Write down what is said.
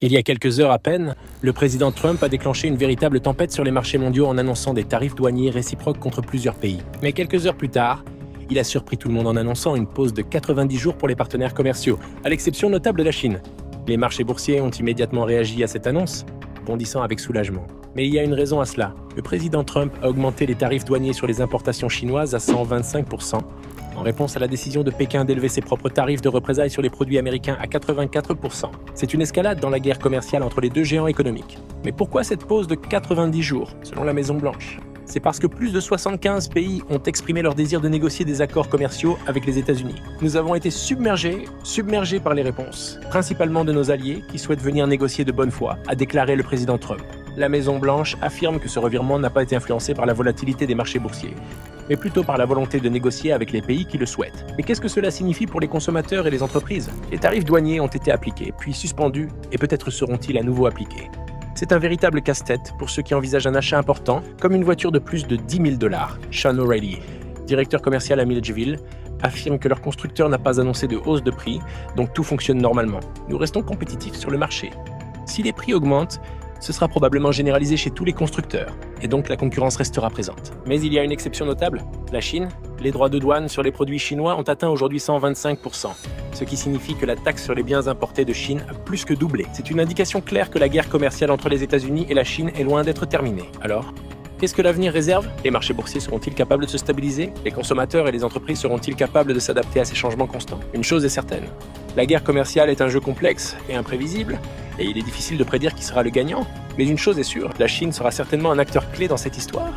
Il y a quelques heures à peine, le président Trump a déclenché une véritable tempête sur les marchés mondiaux en annonçant des tarifs douaniers réciproques contre plusieurs pays. Mais quelques heures plus tard, il a surpris tout le monde en annonçant une pause de 90 jours pour les partenaires commerciaux, à l'exception notable de la Chine. Les marchés boursiers ont immédiatement réagi à cette annonce, bondissant avec soulagement. Mais il y a une raison à cela. Le président Trump a augmenté les tarifs douaniers sur les importations chinoises à 125%, en réponse à la décision de Pékin d'élever ses propres tarifs de représailles sur les produits américains à 84%. C'est une escalade dans la guerre commerciale entre les deux géants économiques. Mais pourquoi cette pause de 90 jours, selon la Maison-Blanche ? C'est parce que plus de 75 pays ont exprimé leur désir de négocier des accords commerciaux avec les États-Unis. Nous avons été submergés par les réponses, principalement de nos alliés qui souhaitent venir négocier de bonne foi, a déclaré le président Trump. La Maison-Blanche affirme que ce revirement n'a pas été influencé par la volatilité des marchés boursiers, mais plutôt par la volonté de négocier avec les pays qui le souhaitent. Mais qu'est-ce que cela signifie pour les consommateurs et les entreprises ? Les tarifs douaniers ont été appliqués, puis suspendus, et peut-être seront-ils à nouveau appliqués. C'est un véritable casse-tête pour ceux qui envisagent un achat important, comme une voiture de plus de $10 000. Sean O'Reilly, directeur commercial à Milledgeville, affirme que leur constructeur n'a pas annoncé de hausse de prix, donc tout fonctionne normalement. Nous restons compétitifs sur le marché. Si les prix augmentent, ce sera probablement généralisé chez tous les constructeurs, et donc la concurrence restera présente. Mais il y a une exception notable, la Chine. Les droits de douane sur les produits chinois ont atteint aujourd'hui 125%, ce qui signifie que la taxe sur les biens importés de Chine a plus que doublé. C'est une indication claire que la guerre commerciale entre les États-Unis et la Chine est loin d'être terminée. Alors, qu'est-ce que l'avenir réserve ? Les marchés boursiers seront-ils capables de se stabiliser ? Les consommateurs et les entreprises seront-ils capables de s'adapter à ces changements constants ? Une chose est certaine, la guerre commerciale est un jeu complexe et imprévisible, et il est difficile de prédire qui sera le gagnant. Mais une chose est sûre, la Chine sera certainement un acteur clé dans cette histoire.